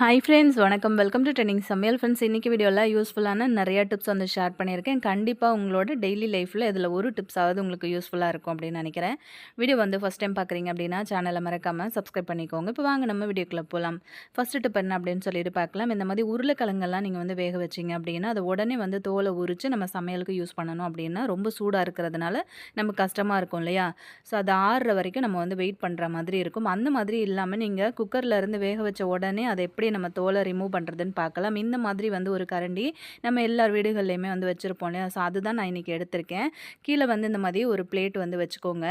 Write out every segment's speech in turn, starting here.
Hi friends வணக்கம். Welcome to trending சமையல். Friends இன்றைக்கி வீடியோவில் யூஸ்ஃபுல்லான நிறைய டிப்ஸ் வந்து ஷேர் பண்ணியிருக்கேன். கண்டிப்பாக உங்களோட டெய்லி லைஃப்பில் இதில் ஒரு டிப்ஸாவது உங்களுக்கு யூஸ்ஃபுல்லாக இருக்கும் அப்படின்னு நினைக்கிறேன். வீடியோ வந்து ஃபஸ்ட் டைம் பார்க்குறீங்க அப்படின்னா சேனலை மறக்காமல் சப்ஸ்கிரைப் பண்ணிக்கோங்க. இப்போ வாங்க நம்ம வீடியோக்குள்ளே போகலாம். ஃபஸ்ட்டு டிப் என்ன அப்படின்னு சொல்லிட்டு பார்க்கலாம். இந்த மாதிரி உருளைக்கிழங்கெல்லாம் நீங்கள் வந்து வேக வச்சிங்க அப்படின்னா அதை உடனே வந்து தோலை உரித்து நம்ம சமையலுக்கு யூஸ் பண்ணணும் அப்படின்னா ரொம்ப சூடாக இருக்கிறதுனால நமக்கு கஷ்டமாக இருக்கும் இல்லையா? ஸோ அது ஆறுற வரைக்கும் நம்ம வந்து வெயிட் பண்ணுற மாதிரி இருக்கும். அந்த மாதிரி இல்லாமல் நீங்கள் குக்கரில் இருந்து வேக வச்ச உடனே அதை எப்படி நம்ம தோலை ரிமூவ் பண்ணுறதுன்னு பார்க்கலாம். இந்த மாதிரி வந்து ஒரு கரண்டி நம்ம எல்லார் வீடுகள்லையுமே வந்து வச்சுருப்போம் இல்லையா? ஸோ அதுதான் நான் இன்றைக்கி எடுத்திருக்கேன். கீழே வந்து இந்த மாதிரி ஒரு பிளேட் வந்து வச்சுக்கோங்க.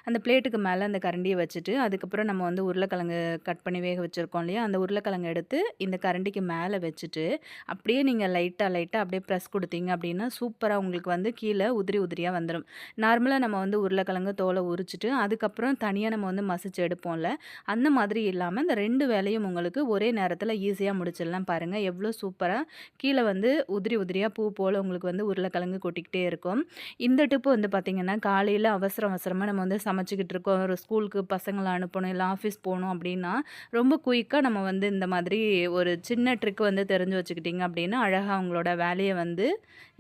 அந்த பிளேட்டுக்கு மேலே அந்த கரண்டியை வச்சுட்டு அதுக்கப்புறம் நம்ம வந்து உருளைக்கிழங்கு கட் பண்ணி வேக வச்சுருக்கோம் இல்லையா? அந்த உருளைக்கிழங்கு எடுத்து இந்த கரண்டிக்கு மேலே வச்சுட்டு அப்படியே நீங்கள் லைட்டாக அப்படியே ப்ரெஸ் கொடுத்தீங்க அப்படின்னா சூப்பராக உங்களுக்கு வந்து கீழே உதிரி உதிரியாக வந்துடும். நார்மலாக நம்ம வந்து உருளைக்கிழங்கு தோலை உரிச்சிட்டு அதுக்கப்புறம் தனியாக நம்ம வந்து மசிச்சு எடுப்போம்ல, அந்த மாதிரி இல்லாமல் இந்த 2 வேலையும் உங்களுக்கு ஒரே நேரத்தில் ஈஸியாக முடிச்சிடலாம். பாருங்கள் எவ்வளோ சூப்பராக கீழே வந்து உதிரி உதிரியாக பூ போல் உங்களுக்கு வந்து உருளைக்கிழங்கு கொட்டிக்கிட்டே இருக்கும். இந்த டிப்பு வந்து பார்த்திங்கன்னா காலையில் அவசரமாக நம்ம வந்து சமைச்சிக்கிட்டு இருக்கோம், ஒரு ஸ்கூலுக்கு பசங்களை அனுப்பணும் இல்லை ஆஃபீஸ் போகணும் அப்படின்னா ரொம்ப குயிக்காக நம்ம வந்து இந்த மாதிரி ஒரு சின்ன ட்ரிக் வந்து தெரிஞ்சு வச்சுக்கிட்டிங்க அப்படின்னா அழகாக உங்களோட வேலையை வந்து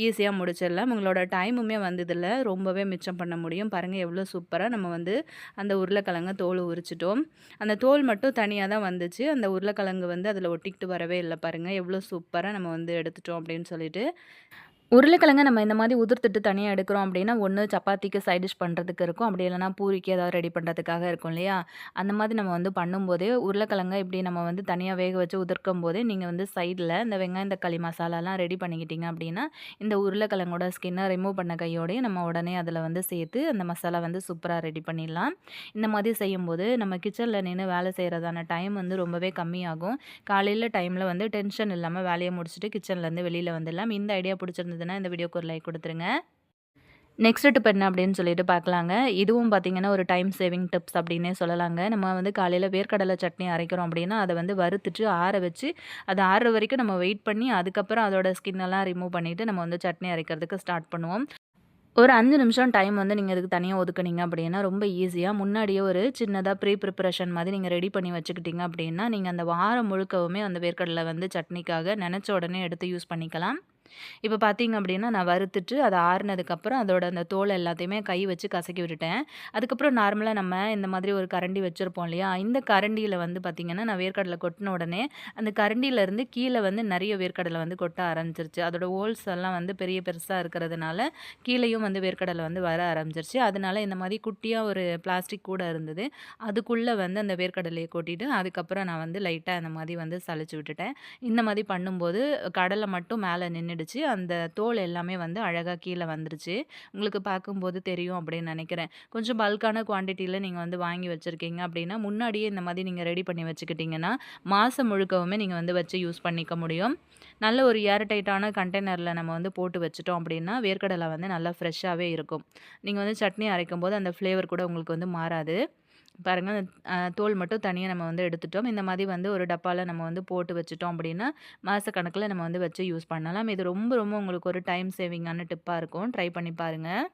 ஈஸியாக முடிச்சிடலாம். உங்களோட டைமுமே வந்து இதில் ரொம்பவே மிச்சம் பண்ண முடியும். பாருங்கள் எவ்வளோ சூப்பராக நம்ம வந்து அந்த உருளைக்கிழங்க தோல் உரிச்சிட்டோம். அந்த தோல் மட்டும் தனியாக தான் வந்துச்சு. அந்த உருளைக்கிழங்கு வந்து அதில் ஒட்டிக்கிட்டு வரவே இல்லை. பாருங்கள் எவ்வளோ சூப்பராக நம்ம வந்து எடுத்துட்டோம் அப்படின்னு சொல்லிட்டு. உருளைக்கிழங்க நம்ம இந்த மாதிரி உதிர்த்துட்டு தனியாக எடுக்கிறோம் அப்படின்னா, ஒன்று சப்பாத்திக்கு சைட் டிஷ் பண்ணுறதுக்கு இருக்கும். அப்படி இல்லைனா பூரிக்கு ஏதாவது ரெடி பண்ணுறதுக்காக இருக்கும் இல்லையா? அந்த மாதிரி நம்ம வந்து பண்ணும்போதே உருளைக்கிழங்க இப்படி நம்ம வந்து தனியாக வேக வச்சு உதிர்க்கும் போதே நீங்கள் வந்து சைடில் இந்த வெங்காயம் தக்காளி மசாலாலாம் ரெடி பண்ணிக்கிட்டீங்க அப்படின்னா, இந்த உருளைக்கிழங்கோட ஸ்கின்னை ரிமூவ் பண்ண கையோடையே நம்ம உடனே அதில் வந்து சேர்த்து அந்த மசாலா வந்து சூப்பராக ரெடி பண்ணிடலாம். இந்த மாதிரி செய்யும்போது நம்ம கிச்சனில் நின்று வேலை செய்கிறதான டைம் வந்து ரொம்பவே கம்மியாகும். காலையில் டைமில் வந்து டென்ஷன் இல்லாமல் வேலையை முடிச்சுட்டு கிச்சன்லேருந்து வெளியில் வந்துடலாம். இந்த ஐடியா பிடிச்சிருந்ததுன்னா இந்த வீடியோக்கு ஒரு லைக் கொடுத்துருங்க. நெக்ஸ்ட் டிப் என்ன அப்படின்னு சொல்லிட்டு பார்க்கலாங்க. இதுவும் பார்த்தீங்கன்னா ஒரு டைம் சேவிங் டிப்ஸ் அப்படின்னே சொல்லலாங்க. நம்ம வந்து காலையில் வேர்க்கடலை சட்னி அரைக்கிறோம் அப்படின்னா அதை வந்து வறுத்துட்டு ஆற வச்சு அது ஆறுற வரைக்கும் நம்ம வெயிட் பண்ணி அதுக்கப்புறம் அதோட ஸ்கின்னெல்லாம் ரிமூவ் பண்ணிவிட்டு நம்ம வந்து சட்னி அரைக்கிறதுக்கு ஸ்டார்ட் பண்ணுவோம். ஒரு 5 நிமிஷம் டைம் வந்து நீங்கள் இதுக்கு தனியாக ஒதுக்குனீங்க அப்படின்னா ரொம்ப ஈஸியாக முன்னாடியே ஒரு சின்னதாக ப்ரிப்பரேஷன் மாதிரி நீங்கள் ரெடி பண்ணி வச்சுக்கிட்டீங்க அப்படின்னா நீங்கள் அந்த வாரம் முழுக்கவுமே அந்த வேர்க்கடலை வந்து சட்னிக்காக நினச்ச உடனே எடுத்து யூஸ் பண்ணிக்கலாம். இப்போ பார்த்தீங்க அப்படின்னா நான் வறுத்துட்டு அது ஆறுனதுக்கப்புறம் அதோட அந்த தோல் எல்லாத்தையுமே கை வச்சு கசக்கி விட்டுட்டேன். அதுக்கப்புறம் நார்மலாக நம்ம இந்த மாதிரி ஒரு கரண்டி வச்சுருப்போம் இல்லையா? இந்த கரண்டியில் வந்து பார்த்திங்கன்னா நான் வேர்க்கடலை கொட்டின உடனே அந்த கரண்டியிலேருந்து கீழே வந்து நிறைய வேர்க்கடலை வந்து கொட்ட ஆரம்பிச்சிருச்சு. அதோட ஹோல்ஸ் எல்லாம் வந்து பெருசாக இருக்கிறதுனால கீழேயும் வந்து வேர்க்கடலை வந்து வர ஆரம்பிச்சிருச்சு. அதனால இந்த மாதிரி குட்டியாக ஒரு பிளாஸ்டிக் கூட இருந்தது. அதுக்குள்ளே வந்து அந்த வேர்க்கடலையை கொட்டிட்டு அதுக்கப்புறம் நான் வந்து லைட்டாக இந்த மாதிரி வந்து சலிச்சு விட்டுட்டேன். இந்த மாதிரி பண்ணும்போது கடலை மட்டும் மேலே நின்றுடுச்சு. அந்த தோல் எல்லாமே வந்து அழகாக கீழே வந்துருச்சு. உங்களுக்கு பார்க்கும்போது தெரியும் அப்படின்னு நினைக்கிறேன். கொஞ்சம் பல்கான குவான்டிட்டியில் நீங்கள் வந்து வாங்கி வச்சுருக்கீங்க அப்படின்னா முன்னாடியே இந்த மாதிரி நீங்கள் ரெடி பண்ணி வச்சுக்கிட்டிங்கன்னா மாதம் முழுக்கவுமே நீங்கள் வந்து வச்சு யூஸ் பண்ணிக்க முடியும். நல்ல ஒரு ஏர் டைட்டான கண்டெய்னரில் நம்ம வந்து போட்டு வச்சுட்டோம் அப்படின்னா வேர்க்கடலை வந்து நல்லா ஃப்ரெஷ்ஷாகவே இருக்கும். நீங்கள் வந்து சட்னி அரைக்கும்போது அந்த ஃப்ளேவர் கூட உங்களுக்கு வந்து மாறாது. பாருங்கள் தோல் மட்டும் தனியாக நம்ம வந்து எடுத்துட்டோம். இந்த மாதிரி வந்து ஒரு டப்பாவில் நம்ம வந்து போட்டு வச்சுட்டோம் அப்படின்னா மாதக்கணக்கில் நம்ம வந்து வச்சு யூஸ் பண்ணலாம். இது ரொம்ப உங்களுக்கு ஒரு டைம் சேவிங்கான டிப்பாக இருக்கும். ட்ரை பண்ணி பாருங்கள்.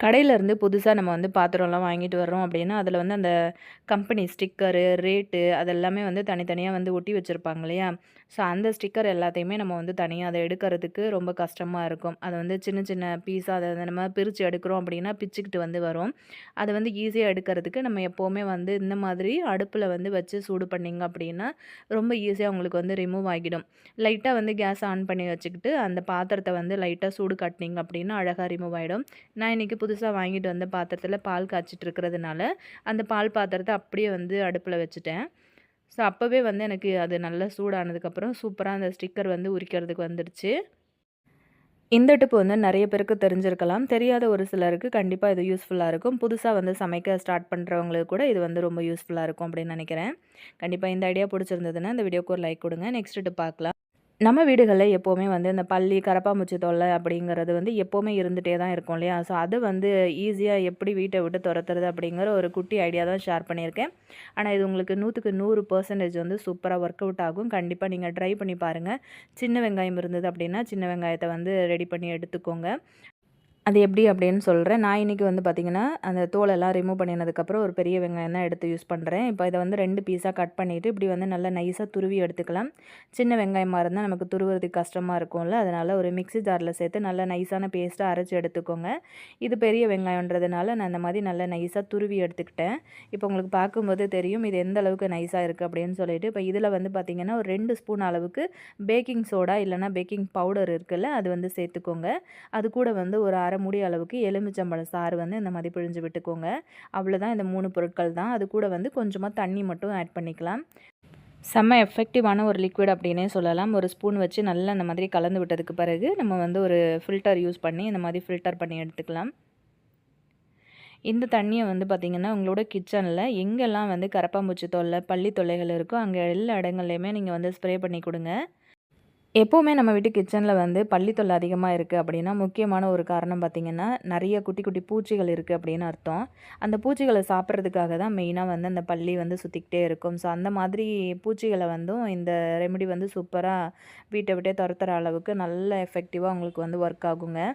கடையிலேருந்து புதுசாக நம்ம வந்து பாத்திரம்லாம் வாங்கிட்டு வர்றோம் அப்படின்னா அதில் வந்து அந்த கம்பெனி ஸ்டிக்கரு ரேட்டு அதெல்லாமே வந்து தனித்தனியாக வந்து ஒட்டி வச்சுருப்பாங்க இல்லையா? ஸோ அந்த ஸ்டிக்கர் எல்லாத்தையுமே நம்ம வந்து தனியாக அதை எடுக்கிறதுக்கு ரொம்ப கஷ்டமாக இருக்கும். அதை வந்து சின்ன சின்ன பீஸாக அதை வந்து நம்ம பிரித்து எடுக்கிறோம் அப்படின்னா பிச்சுக்கிட்டு வந்து வரும். அதை வந்து ஈஸியாக எடுக்கிறதுக்கு நம்ம எப்போவுமே வந்து இந்த மாதிரி அடுப்பில் வந்து வச்சு சூடு பண்ணிங்க அப்படின்னா ரொம்ப ஈஸியாக உங்களுக்கு வந்து ரிமூவ் ஆகிடும். லைட்டாக வந்து கேஸ் ஆன் பண்ணி வச்சுக்கிட்டு அந்த பாத்திரத்தை வந்து லைட்டாக சூடு காட்டினீங்க அப்படின்னா அழகாக ரிமூவ் ஆகிடும். நான் இன்றைக்கி புதுசாக வாங்கிட்டு வந்த பாத்திரத்தில் பால் காய்ச்சிட்டு இருக்கிறதுனால அந்த பால் பாத்திரத்தை அப்படியே வந்து அடுப்பில் வச்சுட்டேன். ஸோ அப்போவே வந்து எனக்கு அது நல்லா சூடானதுக்கப்புறம் சூப்பராக அந்த ஸ்டிக்கர் வந்து உரிக்கிறதுக்கு வந்துடுச்சு. இந்த டிப் வந்து நிறைய பேருக்கு தெரிஞ்சிருக்கலாம். தெரியாத ஒரு சிலருக்கு கண்டிப்பாக இது யூஸ்ஃபுல்லாக இருக்கும். புதுசாக வந்து சமைக்க ஸ்டார்ட் பண்ணுறவங்களுக்கு கூட இது வந்து ரொம்ப யூஸ்ஃபுல்லாக இருக்கும் அப்படின்னு நினைக்கிறேன். கண்டிப்பாக இந்த ஐடியா பிடிச்சிருந்ததுன்னா இந்த வீடியோக்கு ஒரு லைக் கொடுங்க. நெக்ஸ்ட் டிப் பார்க்கலாம். நம்ம வீடுகளில் எப்போவுமே வந்து இந்த பல்லி கரப்பாம்பூச்சி தொல்லை அப்படிங்கிறது வந்து எப்போவுமே இருந்துகிட்டே தான் இருக்கும் இல்லையா? ஸோ அது வந்து ஈஸியாக எப்படி வீட்டை விட்டு துரத்துறது அப்படிங்கிற ஒரு குட்டி ஐடியா தான் ஷேர் பண்ணியிருக்கேன். ஆனால் இது உங்களுக்கு 100க்கு 100% வந்து சூப்பராக ஒர்க் அவுட் ஆகும். கண்டிப்பாக நீங்கள் ட்ரை பண்ணி பாருங்கள். சின்ன வெங்காயம் இருந்தது அப்படின்னா சின்ன வெங்காயத்தை வந்து ரெடி பண்ணி எடுத்துக்கோங்க. அது எப்படி அப்படின்னு சொல்கிறேன். நான் இன்றைக்கி வந்து பார்த்திங்கன்னா, அந்த தோலெல்லாம் ரிமூவ் பண்ணினதுக்கப்புறம் ஒரு பெரிய வெங்காயம் தான் எடுத்து யூஸ் பண்ணுறேன். இப்போ இதை வந்து 2 பீஸாக கட் பண்ணிவிட்டு இப்படி வந்து நல்லா நைஸாக துருவி எடுத்துக்கலாம். சின்ன வெங்காயமாக இருந்தால் நமக்கு துருவுறதுக்கு கஷ்டமாக இருக்கும்ல, அதனால் ஒரு மிக்ஸி ஜாரில் சேர்த்து நல்லா நைஸான பேஸ்ட்டாக அரைச்சி எடுத்துக்கோங்க. இது பெரிய வெங்காயன்றதுனால நான் இந்த மாதிரி நல்லா நைஸாக துருவி எடுத்துக்கிட்டேன். இப்போ உங்களுக்கு பார்க்கும்போது தெரியும் இது எந்த அளவுக்கு நைஸாக இருக்குது அப்படின்னு சொல்லிட்டு. இப்போ இதில் வந்து பார்த்திங்கன்னா ஒரு 2 ஸ்பூன் அளவுக்கு பேக்கிங் சோடா இல்லைனா பேக்கிங் பவுடர் இருக்குல்ல, அது வந்து சேர்த்துக்கோங்க. அது கூட வந்து ஒரு அரை மூடி அளவுக்கு எலுமிச்சம்பழம் சாறு வந்து இந்த மாதிரி பிழிஞ்சு விட்டுக்கோங்க. அவ்வளோதான், இந்த 3 பொருட்கள் தான். அது கூட வந்து கொஞ்சமாக தண்ணி மட்டும் ஆட் பண்ணிக்கலாம். செம்ம எஃபெக்டிவான ஒரு லிக்விட் அப்படின்னே சொல்லலாம். ஒரு ஸ்பூன் வச்சு நல்லா இந்த மாதிரி கலந்து விட்டதுக்கு பிறகு நம்ம வந்து ஒரு ஃபில்டர் யூஸ் பண்ணி இந்த மாதிரி ஃபில்டர் பண்ணி எடுத்துக்கலாம். இந்த தண்ணியை வந்து பார்த்திங்கன்னா உங்களோட கிச்சனில் எங்கெல்லாம் வந்து கரப்பாம்பூச்சி தொல்லை, பள்ளி தொல்லைகள் இருக்கோ அங்கே எல்லா இடங்கள்லையுமே நீங்கள் வந்து ஸ்ப்ரே பண்ணி கொடுங்க. எப்போவுமே நம்ம வீட்டு கிச்சனில் வந்து பள்ளி தொல்லை அதிகமாக இருக்குது அப்படின்னா முக்கியமான ஒரு காரணம் பார்த்திங்கன்னா நிறைய குட்டி குட்டி பூச்சிகள் இருக்குது அப்படின்னு அர்த்தம். அந்த பூச்சிகளை சாப்பிட்றதுக்காக தான் மெயினாக வந்து அந்த பள்ளி வந்து சுற்றிக்கிட்டே இருக்கும். ஸோ அந்த மாதிரி பூச்சிகளை வந்தும் இந்த ரெமெடி வந்து சூப்பராக வீட்டை விட்டே துரத்துற அளவுக்கு நல்ல எஃபெக்டிவாக உங்களுக்கு வந்து ஒர்க் ஆகுங்க.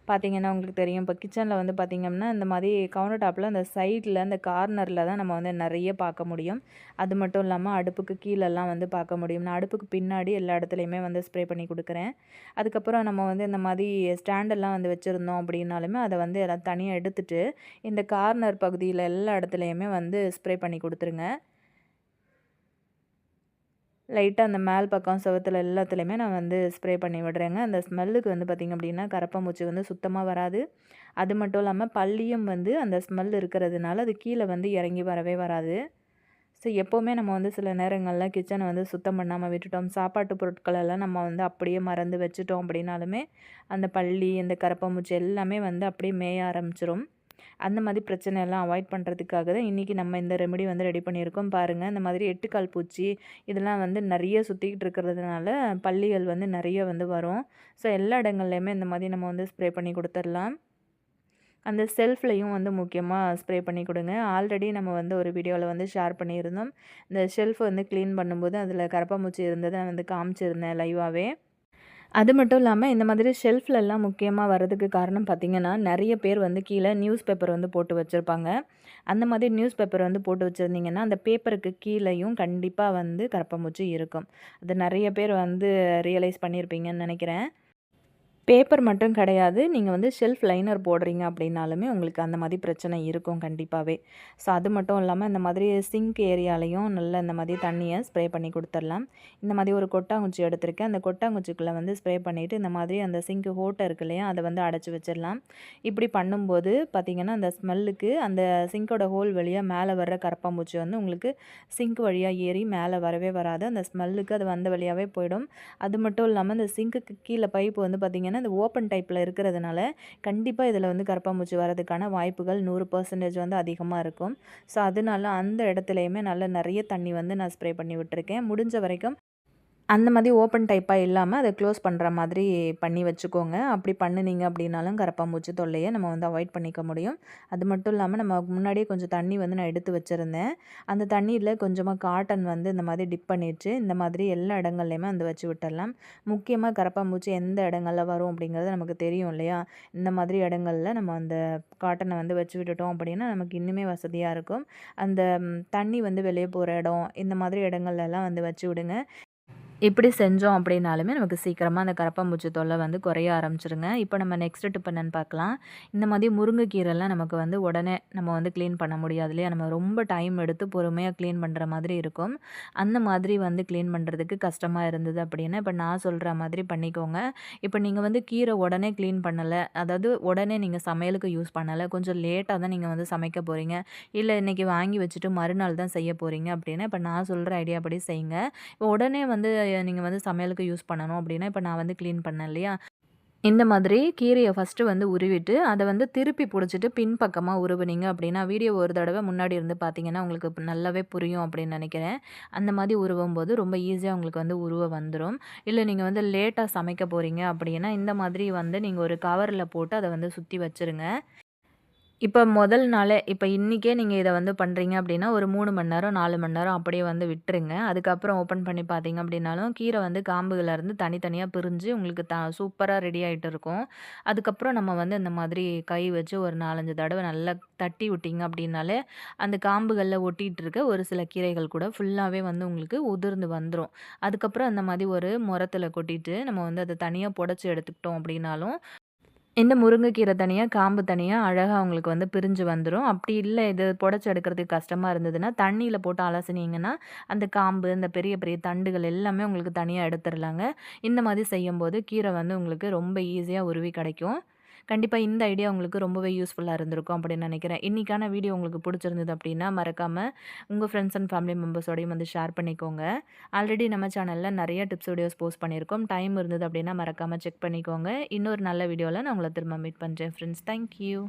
பார்த்திங்கன்னா உங்களுக்கு தெரியும், இப்போ கிச்சனில் வந்து பார்த்திங்கன்னா இந்த மாதிரி கவுண்டர் டாப்பில் அந்த சைடில் அந்த கார்னரில் தான் நம்ம வந்து நிறைய பார்க்க முடியும். அது மட்டும் இல்லாமல் அடுப்புக்கு கீழெல்லாம் வந்து பார்க்க முடியும். நான் அடுப்புக்கு பின்னாடி எல்லா இடத்துலையுமே வந்து ஸ்ப்ரே பண்ணி கொடுக்குறேன். அதுக்கப்புறம் நம்ம வந்து இந்த மாதிரி ஸ்டாண்டெல்லாம் வந்து வச்சுருந்தோம் அப்படின்னாலுமே அதை வந்து எல்லாம் தனியாக எடுத்துகிட்டு இந்த கார்னர் பகுதியில் எல்லா இடத்துலையுமே வந்து ஸ்ப்ரே பண்ணி கொடுத்துருங்க. லைட்டாக அந்த மேல் பக்கம் செவுத்துல எல்லாத்துலேயுமே நான் வந்து ஸ்ப்ரே பண்ணி விடுறேங்க. அந்த ஸ்மெல்லுக்கு வந்து பார்த்திங்க அப்படின்னா கரப்பான்பூச்சி வந்து சுத்தமாக வராது. அது மட்டும் இல்லாமல் பல்லியும் வந்து அந்த ஸ்மெல் இருக்கிறதுனால அது கீழே வந்து இறங்கி வரவே வராது. ஸோ எப்போவுமே நம்ம வந்து சில நேரங்களில் கிச்சனை வந்து சுத்தம் பண்ணாமல் விட்டுட்டோம், சாப்பாட்டு பொருட்களெல்லாம் நம்ம வந்து அப்படியே மறந்து வச்சுட்டோம் அப்படின்னாலுமே அந்த பல்லி, இந்த கரப்பான்பூச்சி எல்லாமே வந்து அப்படியே மேய ஆரம்பிச்சிரும். அந்த மாதிரி பிரச்சனையெல்லாம் அவாய்ட் பண்ணுறதுக்காக தான் இன்றைக்கி நம்ம இந்த ரெமெடி வந்து ரெடி பண்ணியிருக்கோம். பாருங்கள், இந்த மாதிரி 8 கால் பூச்சி இதெல்லாம் வந்து நிறைய சுற்றிக்கிட்டு இருக்கிறதுனால பல்லிகள் வந்து நிறைய வந்து வரும். ஸோ எல்லா இடங்கள்லையுமே இந்த மாதிரி நம்ம வந்து ஸ்ப்ரே பண்ணி கொடுத்துடலாம். அந்த செல்ஃப்லையும் வந்து முக்கியமாக ஸ்ப்ரே பண்ணி கொடுங்க. ஆல்ரெடி நம்ம வந்து ஒரு வீடியோவில் வந்து ஷேர் பண்ணியிருந்தோம். இந்த ஷெல்ஃப் வந்து க்ளீன் பண்ணும்போது அதில் கரப்பான்பூச்சி இருந்ததை நான் வந்து காமிச்சிருந்தேன் லைவாகவே. அது மட்டும் இல்லாமல் இந்த மாதிரி ஷெல்ஃப்லலாம் முக்கியமாக வர்றதுக்கு காரணம் பார்த்திங்கன்னா, நிறைய பேர் வந்து கீழே நியூஸ் பேப்பர் வந்து போட்டு வச்சுருப்பாங்க. அந்த மாதிரி நியூஸ் பேப்பர் வந்து போட்டு வச்சுருந்தீங்கன்னா, அந்த பேப்பருக்கு கீழேயும் கண்டிப்பாக வந்து கரப்பான்பூச்சி இருக்கும். அது நிறைய பேர் வந்து ரியலைஸ் பண்ணியிருப்பீங்கன்னு நினைக்கிறேன். பேப்பர் மட்டும் கிடையாது, நீங்கள் வந்து ஷெல்ஃப் லைனர் போடுறீங்க அப்படின்னாலுமே உங்களுக்கு அந்த மாதிரி பிரச்சனை இருக்கும் கண்டிப்பாகவே. ஸோ அது மட்டும் இல்லாமல் இந்த மாதிரி சிங்க் ஏரியாலையும் நல்லா இந்த மாதிரி தண்ணியை ஸ்ப்ரே பண்ணி கொடுத்துடலாம். இந்த மாதிரி ஒரு கொட்டாங்குச்சி எடுத்திருக்கேன். அந்த கொட்டாங்குச்சிக்குள்ளே வந்து ஸ்ப்ரே பண்ணிவிட்டு இந்த மாதிரி அந்த சிங்க் ஓட்டை இருக்கு இல்லையா, அதை வந்து அடைச்சி வச்சிடலாம். இப்படி பண்ணும்போது பார்த்திங்கன்னா அந்த ஸ்மெல்லுக்கு அந்த சிங்கோட ஹோல் வழியாக மேலே வர்ற கரப்பான்பூச்சி வந்து உங்களுக்கு சிங்க் வழியாக ஏறி மேலே வரவே வராது. அந்த ஸ்மெல்லுக்கு அது வந்த வழியாகவே போயிடும். அது மட்டும் இல்லாமல் இந்த சிங்க்குக்கு கீழே பைப்பு வந்து பார்த்திங்கன்னா இந்த ஓப்பன் டைப்பில் இருக்கிறதுனால கண்டிப்பாக இதில் வந்து கரப்பான்பூச்சி வரதுக்கான வாய்ப்புகள் 100% வந்து அதிகமாக இருக்கும். ஸோ அதனால அந்த இடத்துலையுமே நல்லா நிறைய தண்ணி வந்து நான் ஸ்ப்ரே பண்ணி விட்டுருக்கேன். முடிஞ்ச வரைக்கும் அந்த மாதிரி ஓப்பன் டைப்பாக இல்லாமல் அதை க்ளோஸ் பண்ணுற மாதிரி பண்ணி வச்சுக்கோங்க. அப்படி பண்ணுனீங்க அப்படின்னாலும் கரப்பான்பூச்சி தொல்லையை நம்ம வந்து அவாய்ட் பண்ணிக்க முடியும். அது மட்டும் இல்லாமல் நம்ம முன்னாடியே கொஞ்சம் தண்ணி வந்து நான் எடுத்து வச்சுருந்தேன். அந்த தண்ணியில் கொஞ்சமாக காட்டன் வந்து இந்த மாதிரி டிப் பண்ணிட்டு இந்த மாதிரி எல்லா இடங்கள்லையுமே வந்து வச்சு விட்டுடலாம். முக்கியமாக கரப்பான்பூச்சி எந்த இடங்கள்ல வரும் அப்படிங்கிறது நமக்கு தெரியும் இல்லையா? இந்த மாதிரி இடங்கள்ல நம்ம அந்த காட்டனை வந்து வச்சு விட்டுட்டோம் அப்படின்னா நமக்கு இன்னுமே வசதியாக இருக்கும். அந்த தண்ணி வந்து வெளியே போகிற இடம் இந்த மாதிரி இடங்கள்லாம் வந்து வச்சு விடுங்க. இப்படி செஞ்சோம் அப்படின்னாலுமே நமக்கு சீக்கிரமாக அந்த கரப்பான்பூச்சி தொல்லை வந்து குறைய ஆரம்பிச்சிருங்க. இப்போ நம்ம நெக்ஸ்ட் டிப் என்னன்னு பார்க்கலாம். இந்த மாதிரி முருங்கைக்கீரைலாம் நமக்கு வந்து உடனே நம்ம வந்து க்ளீன் பண்ண முடியாது இல்லையா? நம்ம ரொம்ப டைம் எடுத்து பொறுமையாக க்ளீன் பண்ணுற மாதிரி இருக்கும். அந்த மாதிரி வந்து க்ளீன் பண்ணுறதுக்கு கஷ்டமாக இருந்தது அப்படின்னா இப்போ நான் சொல்கிற மாதிரி பண்ணிக்கோங்க. இப்போ நீங்கள் வந்து கீரை உடனே க்ளீன் பண்ணலை, அதாவது உடனே நீங்கள் சமையலுக்கு யூஸ் பண்ணலை, கொஞ்சம் லேட்டாக தான் நீங்கள் வந்து சமைக்க போகிறீங்க, இல்லை இன்றைக்கி வாங்கி வச்சுட்டு மறுநாள் தான் செய்ய போகிறீங்க அப்படின்னா இப்போ நான் சொல்கிற ஐடியா படி செய்யுங்க. இப்போ உடனே வந்து நீங்கள் வந்து சமையலுக்கு யூஸ் பண்ணணும் அப்படின்னா இப்போ நான் வந்து க்ளீன் பண்ணேன் இல்லையா, இந்த மாதிரி கீரையை ஃபஸ்ட்டு வந்து உருவிட்டு அதை வந்து திருப்பி பிடிச்சிட்டு பின்பக்கமாக உருவுனீங்க அப்படின்னா வீடியோ ஒரு தடவை முன்னாடி இருந்து பார்த்தீங்கன்னா உங்களுக்கு நல்லாவே புரியும் அப்படின்னு நினைக்கிறேன். அந்த மாதிரி உருவும் போது ரொம்ப ஈஸியாக உங்களுக்கு வந்து உருவ வந்துடும். இல்லை நீங்கள் வந்து லேட்டாக சமைக்க போகிறீங்க அப்படின்னா இந்த மாதிரி வந்து நீங்கள் ஒரு கவரில் போட்டு அதை வந்து சுற்றி வச்சுருங்க. இப்ப முதல் நாளே இப்ப இன்னைக்கே நீங்க இத வந்து பண்றீங்க அப்டின்னா, ஒரு 3 மணி நேரம், 4 மணி நேரம் அப்படியே வந்து விட்டுருங்க. அதுக்கப்புறம் ஓப்பன் பண்ணி பார்த்தீங்க அப்டின்னாலும், கீரை வந்து காம்புகள்லேருந்து தனித்தனியா பிரிஞ்சு உங்களுக்கு சூப்பரா ரெடி ஆயிட்டு இருக்கும். அதுக்கப்புறம் நம்ம வந்து இந்த மாதிரி கை வச்சு ஒரு 4, 5 தடவ நல்லா தட்டி விட்டீங்க அப்டின்னாலே, அந்த காம்புகள்ல ஒட்டிட்டு இருக்க ஒரு சில கீரைகள் கூட ஃபுல்லாவே வந்து உங்களுக்கு உதிர்ந்து வந்துரும். அதுக்கப்புறம் அந்த மாரி ஒரு மொறத்துல கொட்டிட்டு, நம்ம வந்து அத தனியா புடைச்சு எடுத்துக்கிட்டோம் அப்டின்னாலும், இந்த முருங்கைக்கீரை தனியா, காம்பு தனியா அழகா உங்களுக்கு வந்து பிரிஞ்சு வந்துரும். அப்படி இல்ல இது புடைச்சு எடுக்கிறதுக்கு கஷ்டமா இருந்ததுன்னா, தண்ணீல போட்டு அலசுனீங்கன்னா, அந்த காம்பு, இந்த பெரிய பெரிய தண்டுகள் எல்லாமே உங்களுக்கு தனியா எடுத்துரலாங்க. இந்த மாதிரி செய்யும்போது கீரை வந்து உங்களுக்கு ரொம்ப ஈஸியா உருவி கிடைக்கும். கண்டிப்பா இந்த ஐடியா உங்களுக்கு ரொம்பவே யூஸ்ஃபுல்லா இருந்திருக்கும் அப்படின்னு நினைக்கிறேன். இன்னைக்கான வீடியோ உங்களுக்கு பிடிச்சிருந்தது அப்படின்னா, மறக்காம உங்க ஃப்ரெண்ட்ஸ் அண்ட் ஃபேமிலி மெம்பர்ஸோடையும் வந்து ஷேர் பண்ணிக்கோங்க. ஆல்ரெடி நம்ம சேனல்ல நெறைய டிப்ஸ் வீடியோஸ் போஸ்ட் பண்ணியிருக்கோம். டைம் இருந்தது அப்படின்னா மறக்காம செக் பண்ணிக்கோங்க. இன்னொரு நல்ல வீடியோல நான் உங்கள திரும்ப மீட் பண்றேன் ஃப்ரெண்ட்ஸ். Thank you.